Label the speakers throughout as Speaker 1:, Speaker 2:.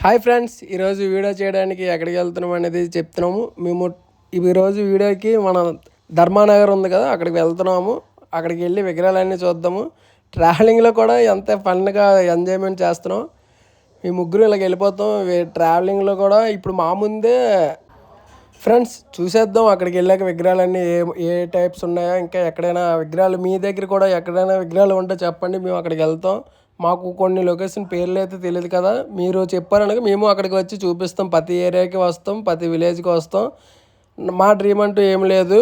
Speaker 1: Hi friends, ఈరోజు video చేయడానికి ఎక్కడికి వెళ్తున్నాం అనేది చెప్తున్నాము. మేము ఈరోజు వీడియోకి మన ధర్మానగర్ ఉంది కదా, అక్కడికి వెళ్తున్నాము. అక్కడికి వెళ్ళి విగ్రహాలన్నీ చూద్దాము. ట్రావెలింగ్లో కూడా ఎంత ఫన్గా ఎంజాయ్మెంట్ చేస్తున్నాం. మీ ముగ్గురు ఇలాగ వెళ్ళిపోతాం. ట్రావెలింగ్లో కూడా ఇప్పుడు మా ముందే ఫ్రెండ్స్ చూసేద్దాం. అక్కడికి వెళ్ళాక విగ్రహాలన్నీ ఏ టైప్స్ ఉన్నాయో, ఇంకా ఎక్కడైనా విగ్రహాలు మీ దగ్గర కూడా ఎక్కడైనా విగ్రహాలు ఉంటే చెప్పండి, మేము అక్కడికి వెళ్తాం. మాకు కొన్ని లొకేషన్ పేర్లు అయితే తెలియదు కదా, మీరు చెప్పారనగా మేము అక్కడికి వచ్చి చూపిస్తాం. ప్రతి ఏరియాకి వస్తాం, ప్రతి విలేజ్కి వస్తాం. మా డ్రీమ్ అంటూ ఏం లేదు.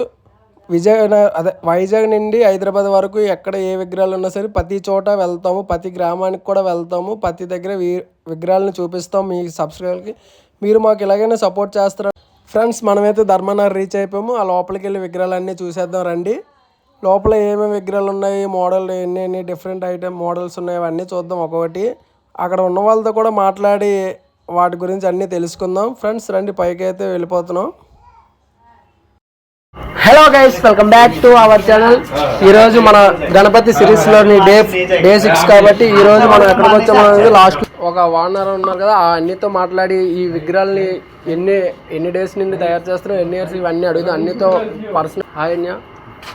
Speaker 1: వైజాగ్ నుండి హైదరాబాద్ వరకు ఎక్కడ ఏ విగ్రహాలు ఉన్నా సరే ప్రతి చోట వెళ్తాము. ప్రతి గ్రామానికి కూడా వెళ్తాము. ప్రతి దగ్గర విగ్రహాలను చూపిస్తాం. మీ సబ్స్క్రైబర్కి మీరు మాకు ఎలాగైనా సపోర్ట్ చేస్తారు ఫ్రెండ్స్. మనమైతే ధర్మనగర్ రీచ్ అయిపోయాము. ఆ లోపలికి వెళ్ళి విగ్రహాలన్నీ చూసేద్దాం రండి. లోపల ఏమేమి విగ్రహాలు ఉన్నాయి, మోడల్ ఎన్ని డిఫరెంట్ ఐటమ్ మోడల్స్ ఉన్నాయి, అవన్నీ చూద్దాం ఒక్కొక్కటి. అక్కడ ఉన్న వాళ్ళతో కూడా మాట్లాడి వాటి గురించి అన్నీ తెలుసుకుందాం. ఫ్రెండ్స్ రండి, పైకి అయితే వెళ్ళిపోతున్నాం. Hello guys, welcome back to our channel. ఈరోజు మన గణపతి సిరీస్లోని డే 6 కాబట్టి ఈరోజు మనం ఎక్కడికి వచ్చామనేది లాస్ట్ ఒక 1 hour ఉన్నారు కదా, ఆ అన్నితో మాట్లాడి ఈ విగ్రహాలని ఎన్ని డేస్ నుండి తయారు చేస్తున్నాం, ఎన్ని ఇయర్స్, ఇవన్నీ అడుగుతాం అన్నితో పర్సనల్. హాయ్ అన్య,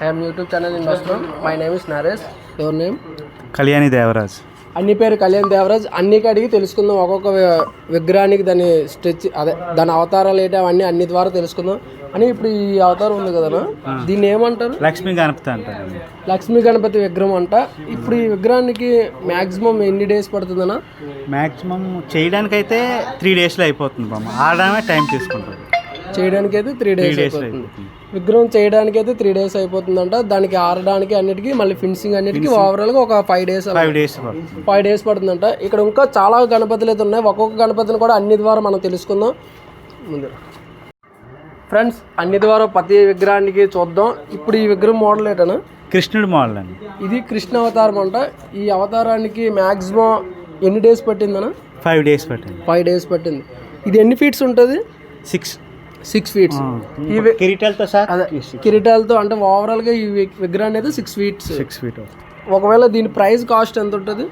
Speaker 1: I am YouTube channel investor. My name is Naresh. Your name?
Speaker 2: Kalyani Devaraj.
Speaker 1: అన్ని పేరు కళ్యాణ్ దేవరాజ్. అన్నికి అడిగి తెలుసుకుందాం. ఒక్కొక్క విగ్రహానికి దాని దాని అవతారాలు ఏంటి అవన్నీ అన్ని ద్వారా తెలుసుకుందాం. అని ఇప్పుడు ఈ అవతారం ఉంది కదా, దీన్ని ఏమంటారు?
Speaker 2: లక్ష్మీ గణపతి అంటారు.
Speaker 1: లక్ష్మీ గణపతి విగ్రహం అంట. ఇప్పుడు ఈ విగ్రహానికి మాక్సిమం ఎన్ని డేస్ పడుతుందన్నా?
Speaker 2: మాక్సిమం చేయడానికి అయితే 3 daysలో అయిపోతుంది బామ్మ. ఆడడమే టైం తీసుకుంటుంది.
Speaker 1: చేయడానికి అయితే 3 days అయిపోతుంది. విగ్రహం చేయడానికి అయితే 3 days అయిపోతుందంట. దానికి ఆరడానికి అన్నిటికీ మళ్ళీ ఫినిషింగ్ అన్నిటికీ ఓవరాల్గా ఒక 5 days పడుతుందంట. ఇక్కడ ఇంకా చాలా గణపతులు అయితే ఉన్నాయి. ఒక్కొక్క గణపతిని కూడా అన్ని ద్వారా మనం తెలుసుకుందాం. ముందు ఫ్రెండ్స్ అన్ని ద్వారా ప్రతి విగ్రహానికి చూద్దాం. ఇప్పుడు ఈ విగ్రహం మోడల్ ఏంటన్నా?
Speaker 2: కృష్ణుడి మోడల్ అండి.
Speaker 1: ఇది కృష్ణ అవతారం అంట. ఈ అవతారానికి మ్యాక్సిమం ఎన్ని డేస్ పట్టిందన్నా?
Speaker 2: 5 days పట్టింది.
Speaker 1: 5 days పట్టింది. ఇది ఎన్ని ఫీట్స్ ఉంటుంది? 6 feet. కిరీటాలతో అంటే ఓవరాల్ గా ఈ విగ్రహం అయితే 6 feet. ఒకవేళ దీని ప్రైస్ కాస్ట్ ఎంత ఉంటుంది?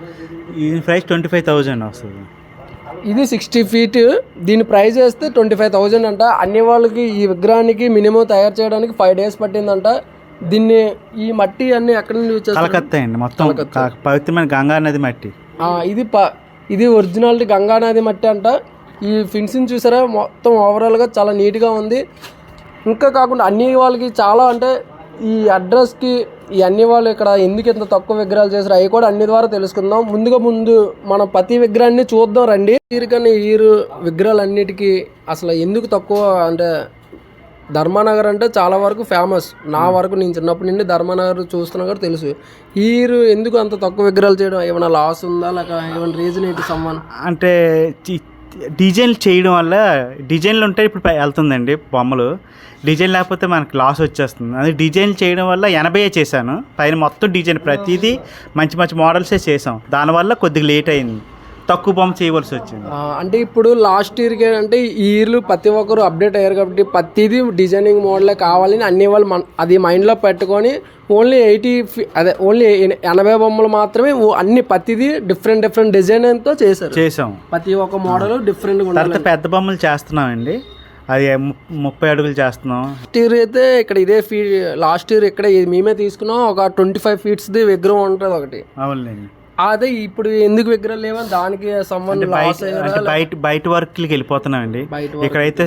Speaker 2: ఈ ప్రైస్ 25,000 వస్తుంది.
Speaker 1: ఇది 60 feet. దీని ప్రైస్ వేస్తే 25,000 అంట. అన్ని వాళ్ళకి ఈ విగ్రహానికి మినిమం తయారు చేయడానికి 5 days పట్టిందంట. దీన్ని ఈ మట్టి అన్ని ఎక్కడ నుండి వచ్చేస్తారు?
Speaker 2: కలకత్తా అండి. మొత్తం పవిత్రమైన గంగా నది మట్టి.
Speaker 1: ఇది ఒరిజినాలిటీ గంగా నది మట్టి అంట. ఈ ఫినిషింగ్ చూసారా, మొత్తం ఓవరాల్గా చాలా నీట్గా ఉంది. ఇంకా కాకుండా అన్ని వాళ్ళకి చాలా అంటే ఈ అడ్రస్కి ఈ అన్ని వాళ్ళు ఇక్కడ ఎందుకు ఇంత తక్కువ విగ్రహాలు చేశారు అవి కూడా అన్ని ద్వారా తెలుసుకుందాం. ముందు మనం ప్రతి విగ్రహాన్ని చూద్దాం రండి. కానీ ఈ విగ్రహాలు అన్నిటికీ అసలు ఎందుకు తక్కువ అంటే ధర్మానగర్ అంటే చాలా వరకు ఫేమస్. నా వరకు నేను చిన్నప్పటి నుండి ధర్మానగర్ చూస్తున్నా కూడా తెలుసు. ఎందుకు అంత తక్కువ విగ్రహాలు చేయడం? ఏమైనా లాస్ ఉందా, లేక ఏమైనా రీజన్ ఏంటి? సమ్మాన్
Speaker 2: అంటే డిజైన్లు చేయడం వల్ల, డిజైన్లు ఉంటే ఇప్పుడు వెళ్తుందండి బొమ్మలు. డిజైన్ లేకపోతే మనకి లాస్ వచ్చేస్తుంది. అది డిజైన్లు చేయడం వల్ల 80 చేశాను. పైన మొత్తం డిజైన్ ప్రతిదీ మంచి మోడల్సే చేసాం. దానివల్ల కొద్దిగా లేట్ అయింది, తక్కువ బొమ్మ చేయవలసి వచ్చింది.
Speaker 1: అంటే ఇప్పుడు లాస్ట్ ఇయర్కి అంటే ఈ ఇయర్లు ప్రతి ఒక్కరు అప్డేట్ అయ్యారు కాబట్టి ప్రతిదీ డిజైనింగ్ మోడలే కావాలని అన్ని వాళ్ళు అది మైండ్లో పెట్టుకొని ఓన్లీ 80 బొమ్మలు మాత్రమే అన్ని ప్రతిదీ డిఫరెంట్ డిజైన్తో చేసాం. ప్రతి ఒక్క మోడల్ డిఫరెంట్.
Speaker 2: పెద్ద బొమ్మలు చేస్తున్నామండి. అది 30 అడుగులు చేస్తున్నాం.
Speaker 1: లాస్ట్ ఇయర్ అయితే ఇక్కడ లాస్ట్ ఇయర్ ఇక్కడ మేమే తీసుకున్నాం. ఒక 25 feet విగ్రహం ఉంటుంది ఒకటి.
Speaker 2: అవునండి.
Speaker 1: అదే ఇప్పుడు ఎందుకు విగ్రహాలు లేవని దానికి
Speaker 2: బయట వర్క్లకి వెళ్ళిపోతున్నామండి. ఇక్కడైతే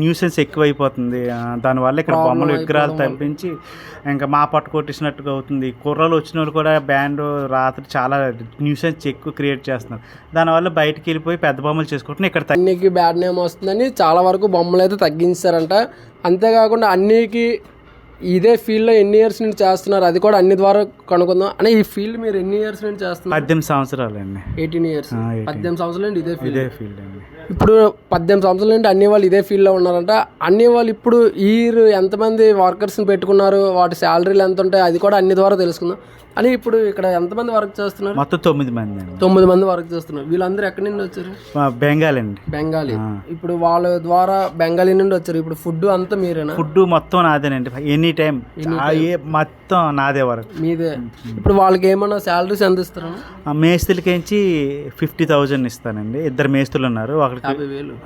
Speaker 2: న్యూసెన్స్ ఎక్కువైపోతుంది. దానివల్ల ఇక్కడ బొమ్మలు విగ్రహాలు తప్పించి ఇంకా మా పట్టు కొట్టేసినట్టుగా అవుతుంది. కుర్రలు వచ్చిన వాళ్ళు కూడా బ్యాండ్ రాత్రి చాలా న్యూసెన్స్ ఎక్కువ క్రియేట్ చేస్తున్నారు. దానివల్ల బయటకు వెళ్ళిపోయి పెద్ద బొమ్మలు చేసుకుంటున్నాం. ఇక్కడ
Speaker 1: అన్నికి బ్యాడ్ నేమ్ వస్తుందని చాలా వరకు బొమ్మలు అయితే తగ్గించారంట. అంతేకాకుండా అన్నికి ఇదే ఫీల్డ్లో ఎన్ని ఇయర్స్ నుండి చేస్తున్నారు అది కూడా అన్ని ద్వారా కనుక్కుందాం. అని ఈ ఫీల్డ్ మీరు ఎన్ని ఇయర్స్ నుండి చేస్తున్నారు?
Speaker 2: 18 సంవత్సరాలు అండి.
Speaker 1: 18 years. 18 సంవత్సరాల నుండి ఇదే
Speaker 2: ఫీల్డ్ అండి.
Speaker 1: ఇప్పుడు 18 సంవత్సరాల నుండి అన్ని వాళ్ళు ఇదే ఫీల్డ్లో ఉన్నారంట. అన్ని వాళ్ళు ఇప్పుడు ఎంతమంది వర్కర్స్ని పెట్టుకున్నారు, వాటి శాలరీలు ఎంత ఉంటాయి అది కూడా అన్ని ద్వారా తెలుసుకుందాం. అని ఇప్పుడు ఇక్కడ ఎంతమంది వర్క్ చేస్తున్నారు?
Speaker 2: మొత్తం 9 మంది అండి.
Speaker 1: 9 మంది వర్క్ చేస్తున్నారు. వీళ్ళందరూ ఎక్కడి నుండి వచ్చారు?
Speaker 2: బెంగాల్ అండి.
Speaker 1: బెంగాలీ. ఇప్పుడు వాళ్ళ ద్వారా బెంగాలీ నుండి వచ్చారు. ఇప్పుడు ఫుడ్ అంతా మీరేనా? ఫుడ్
Speaker 2: మొత్తం నాదేనండి. ఎనీ టైం మొత్తం నాదే వరకు
Speaker 1: మీదే. ఇప్పుడు వాళ్ళకి ఏమన్నా శాలరీస్ ఎంత ఇస్తారు?
Speaker 2: మేస్త్రులకించి 50,000 ఇస్తానండి. 2 మేస్త్రులు ఉన్నారు. ఒకరికి 50,000,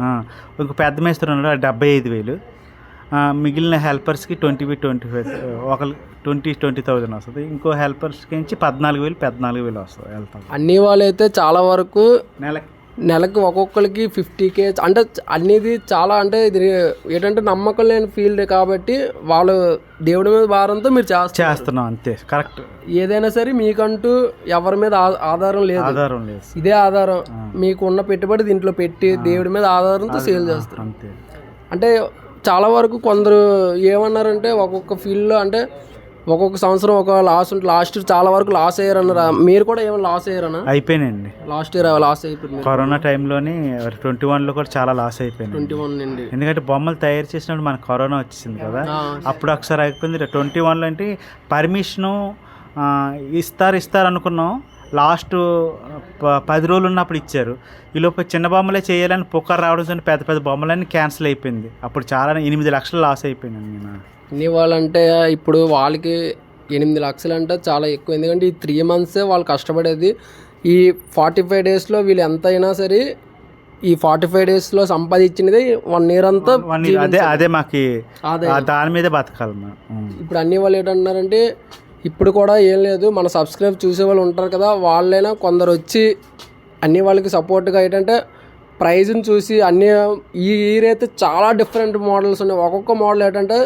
Speaker 2: ఇంకో పెద్ద మేస్త్రులు ఉన్నారు 75,000. మిగిలిన హెల్పర్స్కి 25,000 ఒకరికి 20,000 వస్తుంది. ఇంకో హెల్పర్స్కి 14,000 వస్తుంది వెళ్తాం.
Speaker 1: అన్ని వాళ్ళు అయితే చాలా వరకు నెలకు ఒక్కొక్కరికి 50K అంటే అన్నిది చాలా అంటే ఇది ఏంటంటే నమ్మకం లేని ఫీల్డ్ కాబట్టి వాళ్ళు దేవుడి మీద భారంతో మీరు
Speaker 2: చేస్తున్నాం అంతే. కరెక్ట్.
Speaker 1: ఏదైనా సరే మీకంటూ ఎవరి మీద ఆధారం లేదు. ఇదే ఆధారం. మీకు ఉన్న పెట్టుబడి దీంట్లో పెట్టి దేవుడి మీద ఆధారంతో సేల్ చేస్తారు
Speaker 2: అంతే.
Speaker 1: అంటే చాలా వరకు కొందరు ఏమన్నారంటే ఒక్కొక్క ఫీల్డ్లో అంటే ఒక్కొక్క సంవత్సరం ఒక లాస్ట్ ఇయర్ చాలా వరకు లాస్ అయ్యారన్నారు. మీరు కూడా ఏమైనా లాస్ అయ్యారన్నా?
Speaker 2: అయిపోయినండి.
Speaker 1: లాస్ట్ ఇయర్ లాస్ అయిపోయింది.
Speaker 2: కరోనా టైంలోని 21లో కూడా చాలా లాస్ అయిపోయింది.
Speaker 1: 21 నుండి
Speaker 2: ఎందుకంటే బొమ్మలు తయారు చేసినప్పుడు మనకు కరోనా వచ్చేసింది కదా, అప్పుడు ఒకసారి అయిపోయింది. 21లో అంటే పర్మిషను ఇస్తారు అనుకున్నాం. లాస్ట్ 10 రోజులు ఉన్నప్పుడు ఇచ్చారు. ఈలోపు చిన్న బొమ్మలే చేయాలని పుకారు రావడం పెద్ద పెద్ద బొమ్మలన్నీ క్యాన్సిల్ అయిపోయింది. అప్పుడు చాలా 8 లక్షలు లాస్ అయిపోయింది.
Speaker 1: ఎన్ని వాళ్ళంటే ఇప్పుడు వాళ్ళకి 8 లక్షలు అంటే చాలా ఎక్కువ. ఎందుకంటే ఈ 3 monthsే వాళ్ళు కష్టపడేది. ఈ 45 daysలో వీళ్ళు ఎంత అయినా సరే ఈ 45 daysలో సంపాదించినది 1 year అంతా
Speaker 2: అదే మాకు దాని మీద బతకాలి.
Speaker 1: ఇప్పుడు అన్ని వాళ్ళు ఏంటంటున్నారంటే ఇప్పుడు కూడా ఏం లేదు, మన సబ్స్క్రైబ్ చూసే వాళ్ళు ఉంటారు కదా, వాళ్ళైనా కొందరు వచ్చి అన్ని వాళ్ళకి సపోర్ట్గా ఏంటంటే ప్రైజ్ని చూసి అన్ని ఈ ఇయర్ అయితే చాలా డిఫరెంట్ మోడల్స్ ఉన్నాయి. ఒక్కొక్క మోడల్ ఏంటంటే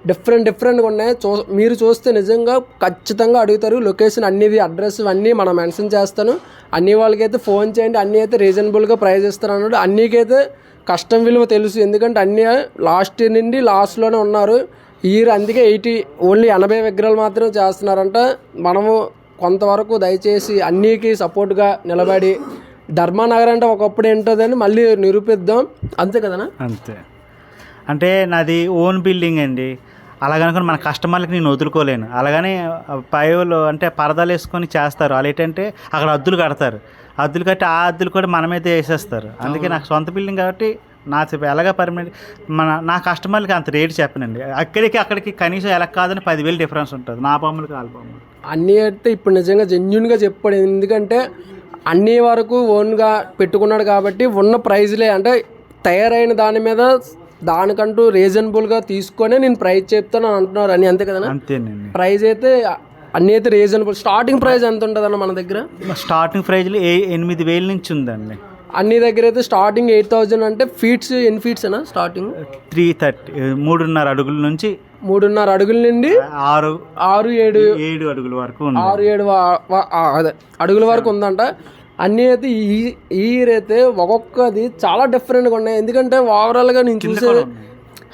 Speaker 1: డిఫరెంట్గా ఉన్నాయి. మీరు చూస్తే నిజంగా ఖచ్చితంగా అడుగుతారు. లొకేషన్ అన్నిది అడ్రస్ అన్నీ మనం మెన్షన్ చేస్తాను. అన్ని వాళ్ళకైతే ఫోన్ చేయండి. అన్నీ అయితే రీజనబుల్గా ప్రైస్ ఇస్తారు అన్నాడు. అన్నికైతే కష్టం విలువ తెలుసు. ఎందుకంటే అన్నీ లాస్ట్ నుండి లాస్ట్లోనే ఉన్నారు ఈ ఇయర్. అందుకే 80 విగ్రహాలు మాత్రమే చేస్తున్నారంట. మనము కొంతవరకు దయచేసి అన్నికి సపోర్ట్గా నిలబడి ధర్మానగర్ అంటే ఒకప్పుడు ఏంటోదని మళ్ళీ నిరూపిద్దాం. అంతే కదనా?
Speaker 2: అంతే. అంటే నాది ఓన్ బిల్డింగ్ అండి. అలాగనుకుని మన కస్టమర్లకి నేను వదులుకోలేను. అలాగని పైలు అంటే పరదాలు వేసుకొని చేస్తారు. వాళ్ళు ఏంటంటే అక్కడ అద్దులు కడతారు. అద్దులు కట్టి ఆ అద్దులు కూడా మన మీద వేసేస్తారు. అందుకే నాకు సొంత బిల్డింగ్ కాబట్టి నాకు ఎలాగ పర్మనెంట్ నా కస్టమర్లకి అంత రేటు చెప్పనండి. అక్కడికి కనీసం ఎలా కాదని 10,000 డిఫరెన్స్ ఉంటుంది నా బొమ్మలకి వాళ్ళ బొమ్మలు.
Speaker 1: అన్నీ అయితే ఇప్పుడు నిజంగా జెన్యున్గా చెప్పాడు. ఎందుకంటే అన్ని వరకు ఓన్గా పెట్టుకున్నాడు కాబట్టి ఉన్న ప్రైజ్లే అంటే తయారైన దాని మీద దానికంటూ రీజనబుల్గా తీసుకొని నేను ప్రైజ్ చెప్తాను అంటున్నారు అని. అంతే కదా?
Speaker 2: అంతేనండి.
Speaker 1: ప్రైజ్ అయితే అన్నీ అయితే రీజనబుల్. స్టార్టింగ్ ప్రైస్ ఎంత ఉంటుంది అన్న మన దగ్గర?
Speaker 2: స్టార్టింగ్ ప్రైజ్లు 8,000 నుంచి ఉందండి.
Speaker 1: అన్ని దగ్గర అయితే స్టార్టింగ్ 8,000 అంటే ఫీట్స్ ఎన్ని ఫీట్స్ అన్నా స్టార్టింగ్?
Speaker 2: 3.5 అడుగుల నుంచి
Speaker 1: 3.5 అడుగుల నుండి 6-7
Speaker 2: అడుగుల వరకు
Speaker 1: 6-7 అదే అడుగుల వరకు ఉందంట. అన్నీ అయితే ఈ ఇయర్ అయితే ఒక్కొక్కది చాలా డిఫరెంట్గా ఉన్నాయి. ఎందుకంటే ఓవరాల్గా నేను చూసే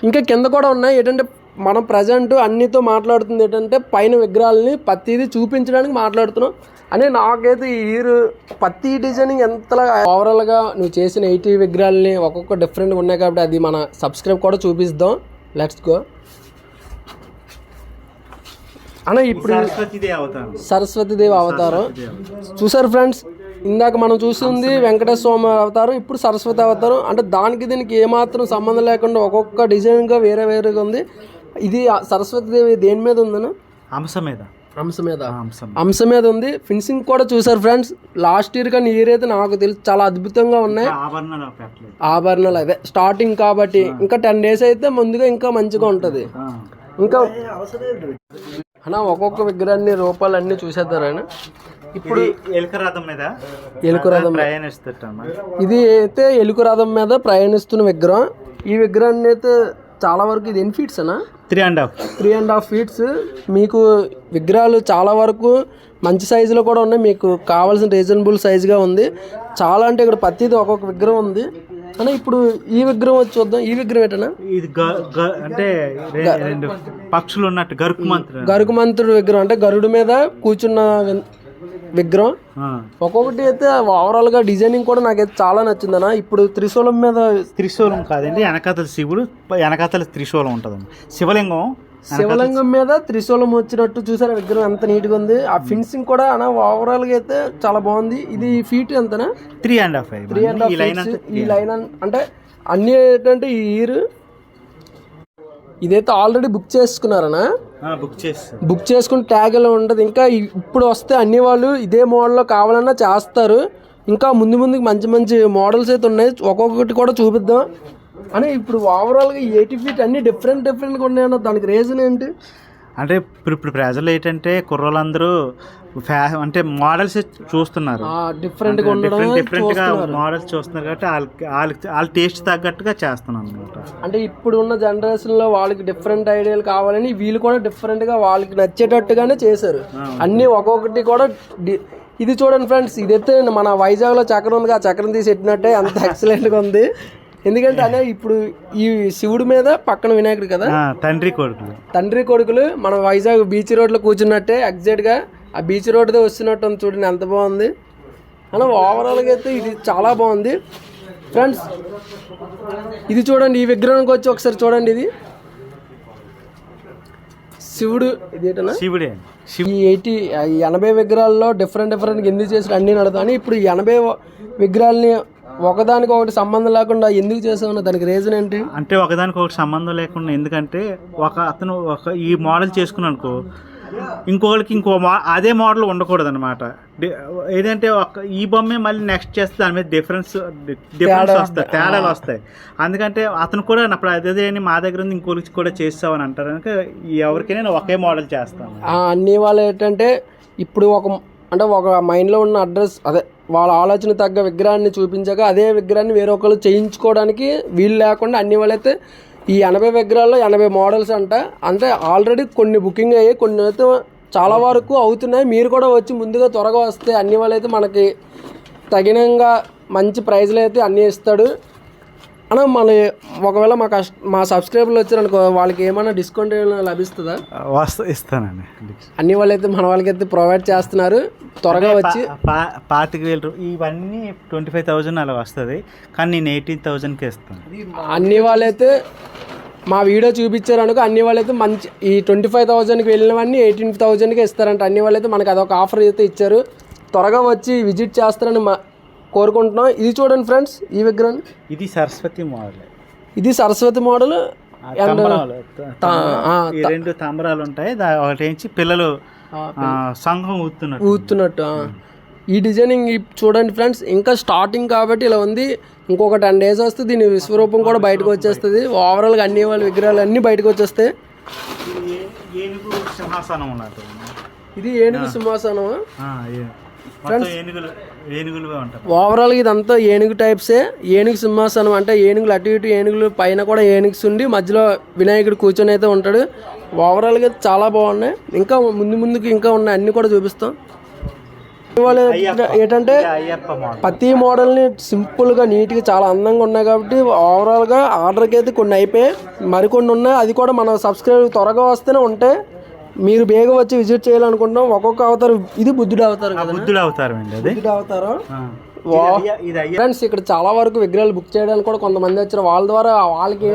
Speaker 1: ఇంకా కింద కూడా ఉన్నాయి. ఏంటంటే మనం ప్రజెంట్ అన్నితో మాట్లాడుతుంది ఏంటంటే పైన విగ్రహాలని ప్రతిదీ చూపించడానికి మాట్లాడుతున్నాం అని. నాకైతే ఈ ఇయర్ ప్రతి డిజైనింగ్ ఎంతలా ఓవరాల్గా నువ్వు చేసిన 80 విగ్రహాలని ఒక్కొక్క డిఫరెంట్గా ఉన్నాయి కాబట్టి అది మన సబ్స్క్రైబ్ కూడా చూపిస్తాం. లెట్స్ గో అన్న. ఇప్పుడు సరస్వతీదేవి అవతారం చూసారు ఫ్రెండ్స్. ఇందాక మనం చూస్తుంది వెంకటేశ్వర స్వామి అవతారం, ఇప్పుడు సరస్వతి అవతారం. అంటే దానికి దీనికి ఏమాత్రం సంబంధం లేకుండా ఒక్కొక్క డిజైన్గా వేరేగా ఉంది. ఇది సరస్వతీదేవి దేని మీద ఉందన్న? హంస మీద ఉంది. ఫినిషింగ్ కూడా చూసారు ఫ్రెండ్స్. లాస్ట్ ఇయర్ కానీ ఇయర్ అయితే నాకు తెలిసి చాలా అద్భుతంగా ఉన్నాయి. ఆభరణాలు అదే స్టార్టింగ్ కాబట్టి ఇంకా 10 days అయితే ముందుగా ఇంకా మంచిగా ఉంటుంది. ఇంకా అన్న ఒక్కొక్క విగ్రహాన్ని రూపాలు అన్ని చూసేద్దారని. ఇప్పుడు ఎలుక రథం ఇది అయితే ఎలుక రథం మీద ప్రయాణిస్తున్న విగ్రహం. ఈ విగ్రహాన్ని అయితే చాలా వరకు ఇది ఎన్ని ఫీట్స్ అన్నా? 3.5 feet. మీకు విగ్రహాలు చాలా వరకు మంచి సైజులో కూడా ఉన్నాయి. మీకు కావాల్సిన రీజనబుల్ సైజుగా ఉంది చాలా. అంటే ఇక్కడ ప్రతిది ఒక్కొక్క విగ్రహం ఉంది అన్న. ఇప్పుడు ఈ విగ్రహం వచ్చి చూద్దాం. ఈ విగ్రహం ఏంటన్నా?
Speaker 2: ఇది అంటే 2 పక్షులు ఉన్నట్టు
Speaker 1: గరుకుమంతుడు విగ్రహం. అంటే గరుడు మీద కూర్చున్న విగ్రహం. ఒక్కొక్కటి అయితే ఓవరాల్ గా డిజైనింగ్ కూడా నాకైతే చాలా నచ్చిందన్న. ఇప్పుడు త్రిశూలం మీద
Speaker 2: త్రిశూలం కాదండి, వెనకాతల శివుడు, వెనకాతల త్రిశూలం ఉంటుందండి. శివలింగం
Speaker 1: శివలింగం మీద త్రిశూలం వచ్చినట్టు చూసారా విగ్రహం ఎంత నీట్గా ఉంది. ఆ ఫినిషింగ్ కూడా అన్న ఓవరాల్ గా అయితే చాలా బాగుంది. ఇది ఫీట్ ఎంతనా? 3.5 ఈ లైన్ అంటే అన్ని ఏంటంటే ఈ ఇయర్ ఇదైతే ఆల్రెడీ బుక్ చేసుకున్నారనా? బుక్ చేసుకుని ట్యాగ్ ఎలా ఉంటుంది. ఇంకా ఇప్పుడు వస్తే అన్ని వాళ్ళు ఇదే మోడల్లో కావాలన్నా చేస్తారు. ఇంకా ముందు ముందుకు మంచి మంచి మోడల్స్ అయితే ఉన్నాయి. ఒక్కొక్కటి కూడా చూపిద్దాం అని. ఇప్పుడు ఓవరాల్గా 80 feet అన్ని డిఫరెంట్గా ఉన్నాయన్న. దానికి రీజన్ ఏంటి
Speaker 2: అంటే ఇప్పుడు ప్రజలు ఏంటంటే కుర్రోళ్ళందరూ అంటే మోడల్స్ చూస్తున్నారు,
Speaker 1: డిఫరెంట్
Speaker 2: గా మోడల్స్ చూస్తున్నారు కాబట్టి వాళ్ళ టేస్ట్ తగ్గట్టుగా చేస్తున్నాను అనమాట.
Speaker 1: అంటే ఇప్పుడు ఉన్న జనరేషన్ లో వాళ్ళకి డిఫరెంట్ ఐడియాలు కావాలని వీళ్ళు కూడా డిఫరెంట్ గా వాళ్ళకి నచ్చేటట్టుగానే చేశారు అన్ని. ఒక్కొక్కటి కూడా ఇది చూడండి ఫ్రెండ్స్, ఇదైతే మన వైజాగ్ లో చక్రం ఉంది, ఆ చక్రం తీసి పెట్టినట్టే అంత ఎక్సలెంట్ గా ఉంది. ఎందుకంటే అనే ఇప్పుడు ఈ శివుడి మీద పక్కన వినాయకుడు కదా, తండ్రి కొడుకులు మన వైజాగ్ బీచ్ రోడ్ లో కూర్చున్నట్టే ఎగ్జాక్ట్ గా ఆ బీచ్ రోడ్దే వస్తున్నట్టు ఉంది. చూడండి ఎంత బాగుంది అలా. ఓవరాల్గా అయితే ఇది చాలా బాగుంది ఫ్రెండ్స్. ఇది చూడండి, ఈ విగ్రహానికి వచ్చి ఒకసారి చూడండి. ఇది శివుడు, ఇదేటనా
Speaker 2: శివుడే.
Speaker 1: ఈ 80 విగ్రహాల్లో డిఫరెంట్ ఎందుకు చేసారు అన్నీ నడుతాను. ఇప్పుడు ఈ 80 విగ్రహాలని ఒకదానికి ఒకటి సంబంధం లేకుండా ఎందుకు చేసామన్నా దానికి రీజన్ ఏంటి
Speaker 2: అంటే ఒకదానికి ఒకటి సంబంధం లేకుండా ఎందుకంటే అతను ఈ మోడల్ చేసుకున్నానుకో ఇంకొకరికి అదే మోడల్ ఉండకూడదు అనమాట. ఏదంటే ఈ బొమ్మే మళ్ళీ నెక్స్ట్ చేస్తే దాని మీద డిఫరెన్స్ వస్తాయి, తేడాలు వస్తాయి. అందుకంటే అతను కూడా అప్పుడు అదే మా దగ్గర ఉంది ఇంకోరికి కూడా చేస్తామని అంటారు. కనుక ఎవరికైనా ఒకే మోడల్ చేస్తాను.
Speaker 1: అన్ని వాళ్ళు ఏంటంటే ఇప్పుడు ఒక మైండ్లో ఉన్న అడ్రస్ అదే వాళ్ళ ఆలోచన తగ్గ విగ్రహాన్ని చూపించాక అదే విగ్రహాన్ని వేరే ఒకళ్ళు చేయించుకోవడానికి వీలు లేకుండా అన్ని వాళ్ళైతే ఈ 80 విగ్రహాల్లో 80 మోడల్స్ అంట. అంటే ఆల్రెడీ కొన్ని బుకింగ్ అయ్యాయి, కొన్ని అయితే చాలా వరకు అవుతున్నాయి. మీరు కూడా వచ్చి ముందుగా త్వరగా వస్తే అన్ని వాళ్ళైతే మనకి తగినంగా మంచి ప్రైజ్లు అయితే అన్నీ ఇస్తాడు అన్న. ఒకవేళ మా సబ్స్క్రైబర్లు వచ్చారనుకో వాళ్ళకి ఏమైనా డిస్కౌంట్ ఏమైనా లభిస్తుందా?
Speaker 2: ఇస్తానండి.
Speaker 1: అన్ని వాళ్ళైతే మన వాళ్ళకైతే ప్రొవైడ్ చేస్తున్నారు. త్వరగా వచ్చి
Speaker 2: 25,000 ఇవన్నీ 25,000 అలా వస్తుంది, కానీ నేను 18,000కి ఇస్తాను.
Speaker 1: అన్ని వాళ్ళైతే మా వీడియో చూపించారు అనుకో అన్ని వాళ్ళైతే మంచి ఈ 25,000కి వెళ్ళినవన్నీ 18,000కి ఇస్తారంట. అన్ని వాళ్ళైతే మనకి అదొక ఆఫర్ అయితే ఇచ్చారు. త్వరగా వచ్చి విజిట్ చేస్తారని కోరుకుంటున్నాం. ఇది చూడండి ఫ్రెండ్స్, ఈ విగ్రహం ఇది సరస్వతి మోడల్.
Speaker 2: రెండు తంబరాలు ఉంటాయి, ఒకటి పిల్లలు సంఘం ఊతున్నట్టు.
Speaker 1: ఈ డిజైనింగ్ చూడండి ఫ్రెండ్స్, ఇంకా స్టార్టింగ్ కాబట్టి ఇలా ఉంది. ఇంకొక 10 days వస్తే దీని విశ్వరూపం కూడా బయటకు వచ్చేస్తుంది. ఓవరాల్గా అన్ని వాళ్ళ విగ్రహాలు అన్నీ బయటకు వచ్చేస్తాయి. ఇది ఏనుగు సింహాసనం ఓవరాల్ ఇదంతా ఏనుగు టైప్సే. ఏనుగు సింహాసనం అంటే ఏనుగులు అటు ఇటు, ఏనుగులు పైన కూడా ఏనుగుస్ ఉండి మధ్యలో వినాయకుడు కూర్చొని అయితే ఉంటాడు. ఓవరాల్గా చాలా బాగున్నాయి. ఇంకా ముందుకు ఇంకా ఉన్నాయి, అన్ని కూడా చూపిస్తాం. ఏంటంటే ప్రతి మోడల్ని సింపుల్గా నీట్గా చాలా అందంగా ఉన్నాయి కాబట్టి ఓవరాల్గా ఆర్డర్కి అయితే కొన్ని అయిపోయాయి, మరికొన్ని ఉన్నాయి. అది కూడా మన సబ్స్క్రైబర్ త్వరగా వస్తేనే ఉంటాయి. మీరు బేగ వచ్చి విజిట్ చేయాలనుకుంటున్నాం. ఒక్కొక్క అవతారం, ఇది బుద్ధుడు అవతారం. ఫ్రెండ్స్ ఇక్కడ చాలా వరకు విగ్రహాలు బుక్ చేయడానికి కూడా కొంతమంది వచ్చారు. వాళ్ళ ద్వారా వాళ్ళకి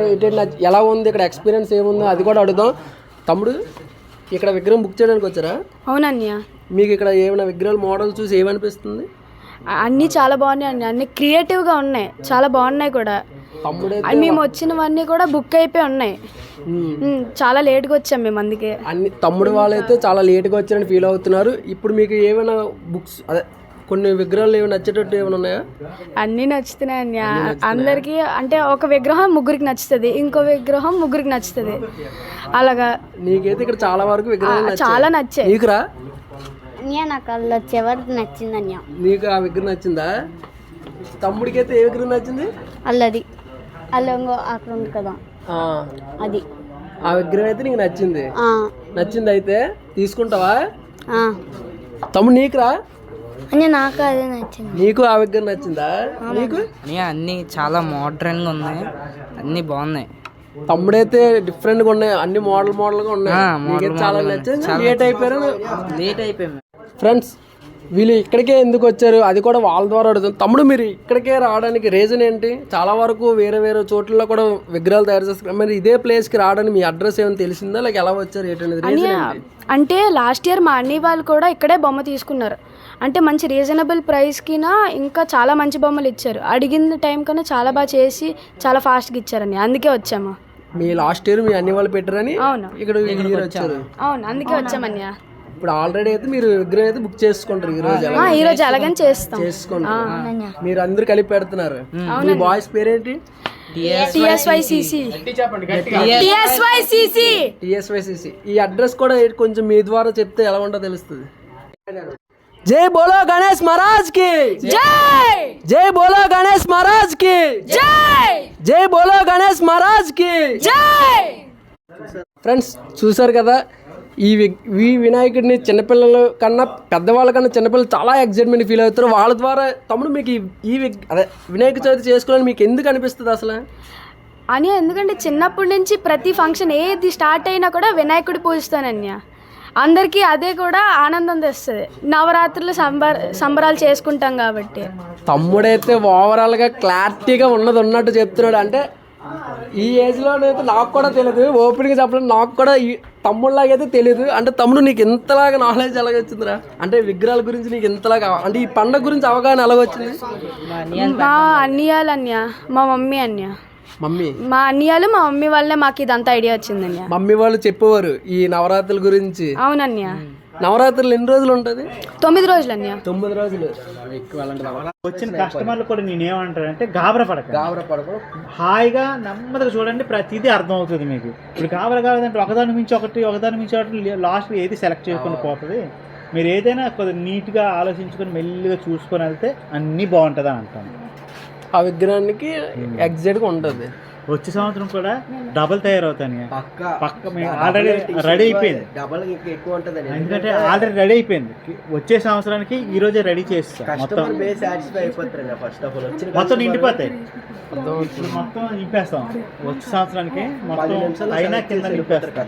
Speaker 1: ఎలా ఉంది, ఇక్కడ ఎక్స్పీరియన్స్ ఏముందో అది కూడా అడుగుదాం. తమ్ముడు, ఇక్కడ విగ్రహం బుక్ చేయడానికి వచ్చారా?
Speaker 3: అవునన్నయ్య.
Speaker 1: మీకు ఇక్కడ ఏమైనా విగ్రహాలు మోడల్ చూసి ఏమనిపిస్తుంది?
Speaker 3: అన్నీ చాలా బాగున్నాయి అన్నీ, అన్ని క్రియేటివ్గా ఉన్నాయి, చాలా బాగున్నాయి కూడా. మేము వచ్చినవన్నీ కూడా బుక్ అయిపోయి ఉన్నాయి. చాలా లేట్గా వచ్చాం మేము, అందుకే
Speaker 1: అన్ని తమ్ముడు వాళ్ళైతే చాలా లేట్గా వచ్చారని ఫీల్ అవుతున్నారు. ఇప్పుడు మీకు ఏమైనా బుక్స్ అదే కొన్ని విగ్రహాలు ఏమైనా నచ్చేటట్టు ఏమైనా ఉన్నాయా?
Speaker 3: అన్నీ నచ్చుతున్నాయి అన్ని అందరికి. అంటే ఒక విగ్రహం ముగ్గురికి నచ్చుతుంది, ఇంకో విగ్రహం ముగ్గురికి నచ్చుతుంది. అలాగా
Speaker 1: నీకైతే ఇక్కడ చాలా వరకు విగ్రహాలు
Speaker 3: చాలా నచ్చాయి.
Speaker 1: నీకురా?
Speaker 4: నాకు అల్ల చివరికి నచ్చింది అన్య.
Speaker 1: నీకు ఆ విగ్రహం నచ్చిందా? తమ్ముడికి అయితే ఏ విగ్రహం నచ్చింది?
Speaker 4: అల్లది అల్లంగో అక్కడ ఉంది కదా అది.
Speaker 1: ఆ విగ్రహం అయితే నీకు నచ్చింది? నచ్చింది. అయితే తీసుకుంటావా? తమ్ముడు నీకురా?
Speaker 4: నాకు అదే నచ్చింది.
Speaker 1: నీకు ఆ విగ్రహం నచ్చిందా? నీకు?
Speaker 5: అన్ని చాలా మోడర్న్ గా ఉన్నాయి, అన్ని బాగున్నాయి.
Speaker 1: తమ్ముడైతే డిఫరెంట్ గా ఉన్నాయి, అన్ని మోడల్ గా ఉన్నాయి. చాలా నచ్చింది. లేట్ అయిపోయారు
Speaker 5: లేట్ అయిపోయాము
Speaker 1: ఫ్రెండ్స్. వీళ్ళు ఇక్కడికే ఎందుకు వచ్చారు అది కూడా వాళ్ళ ద్వారా అడుగుతుంది. తమ్ముడు మీరు ఇక్కడికే రావడానికి రీజన్ ఏంటి? చాలా వరకు వేరే వేరే చోట్లలో కూడా విగ్రహాలు తయారు చేస్తారు, మరి ఇదే ప్లేస్కి రావడానికి మీ అడ్రస్ ఏమైనా తెలిసిందా, లేక ఎలా వచ్చారు ఏంటనేది రీజన్ ఏంటి?
Speaker 3: అంటే లాస్ట్ ఇయర్ మా అన్నయ్య వాళ్ళు కూడా ఇక్కడే బొమ్మ తీసుకున్నారు. అంటే మంచి రీజనబుల్ ప్రైస్కినా ఇంకా చాలా మంచి బొమ్మలు ఇచ్చారు. అడిగిన టైం కన్నా చాలా బాగా చేసి చాలా ఫాస్ట్గా ఇచ్చారని, అందుకే వచ్చాము.
Speaker 1: మీ లాస్ట్ ఇయర్ మీ అన్ని వాళ్ళు పెట్టారని
Speaker 3: అవును
Speaker 1: ఇక్కడ వచ్చారు.
Speaker 3: అవును అందుకే వచ్చామన్య.
Speaker 1: ఇప్పుడు ఆల్రెడీ అయితే మీరు విగ్రహం అయితే బుక్ చేసుకుంటారు ఈ రోజు
Speaker 3: ఈ రోజు అలాగని చేసుకుంటారు.
Speaker 1: మీరు అందరు కలిపి పెడుతున్నారు. మీ బాయ్స్ పేరేంటి?
Speaker 3: TSYCC.
Speaker 1: ఈ అడ్రస్ కూడా కొంచెం మీ ద్వారా చెప్తే ఎలా ఉంటుందో తెలుస్తుంది. జై బోలో గణేష్ మహారాజ్ కి
Speaker 3: జై.
Speaker 1: జై బోలో గణేష్ మహారాజ్ కి
Speaker 3: జై.
Speaker 1: జై బోలో గణేష్ మహారాజ్ కి
Speaker 3: జై.
Speaker 1: ఫ్రెండ్స్ చూసారు కదా, ఈ వినాయకుడిని చిన్నపిల్లల కన్నా పెద్దవాళ్ళ కన్నా చిన్నపిల్లలు చాలా ఎగ్జైట్మెంట్ ఫీల్ అవుతారు. వాళ్ళ ద్వారా తమ్ముడు మీకు అదే వినాయక చవితి చేసుకోవాలని మీకు ఎందుకు అనిపిస్తుంది అసలు
Speaker 3: అని? ఎందుకంటే చిన్నప్పటి నుంచి ప్రతి ఫంక్షన్ ఏది స్టార్ట్ అయినా కూడా వినాయకుడి పూజిస్తానన్య. అందరికీ అదే కూడా ఆనందం తెస్తుంది. నవరాత్రులు సంబరాలు చేసుకుంటాం కాబట్టి.
Speaker 1: తమ్ముడైతే ఓవరాల్గా క్లారిటీగా ఉన్నట్టు చెప్తున్నాడు. అంటే ఈ ఏజ్లోనైతే నాకు కూడా తెలియదు, ఓపెన్గా చెప్పలేదు, నాకు కూడా ఈ తమ్ముళ్ళలాగైతే తెలియదు. అంటే తమ్ముడు నీకు ఇంతలాగా నాలెడ్జ్ ఎలాగ వచ్చిందిరా? అంటే విగ్రహాల గురించి నీకు ఇంతలాగా, అంటే ఈ పండుగ గురించి అవగాహన ఎలాగ వచ్చింది?
Speaker 3: మా అన్నయ్యలు అన్య, మా మమ్మీ అన్య.
Speaker 1: మమ్మీ
Speaker 3: మా అన్నయ్యలు మా మమ్మీ వాళ్ళే మాకు ఇదంతా ఐడియా వచ్చిందన్య.
Speaker 1: మమ్మీ వాళ్ళు చెప్పేవారు ఈ నవరాత్రుల గురించి.
Speaker 3: అవునన్య.
Speaker 1: నవరాత్రులు ఎన్ని రోజులు ఉంటుంది?
Speaker 3: 9 రోజులు అన్య.
Speaker 1: 9 రోజులు.
Speaker 2: వచ్చిన కస్టమర్లు కూడా నేనేమంటానంటే గాబరా పడక హాయిగా నెమ్మదిగా చూడండి, ప్రతిదీ అర్థం అవుతుంది మీకు. ఇప్పుడు కావాలంటే ఒకదాని మించి ఒకటి లాస్ట్ ఏది సెలెక్ట్ చేసుకొని పోతుంది. మీరు ఏదైనా కొద్దిగా నీట్గా ఆలోచించుకొని మెల్లిగా చూసుకొని వెళ్తే అన్నీ బాగుంటుంది అని అంటాను.
Speaker 1: ఆ విగ్రహానికి ఎగ్జాక్ట్గా ఉంటుంది.
Speaker 2: వచ్చే సంవత్సరం కూడా డబల్ తయారవుతాను పక్క ఆల్రెడీ రెడీ అయిపోయింది. ఎందుకంటే ఆల్రెడీ రెడీ అయిపోయింది. వచ్చే సంవత్సరానికి ఈ రోజే రెడీ చేస్తాం. మొత్తం నిండిపోతాయి. మొత్తం నింపేస్తాం. వచ్చే సంవత్సరానికి మొత్తం అయినా కింద నింపేస్తాం.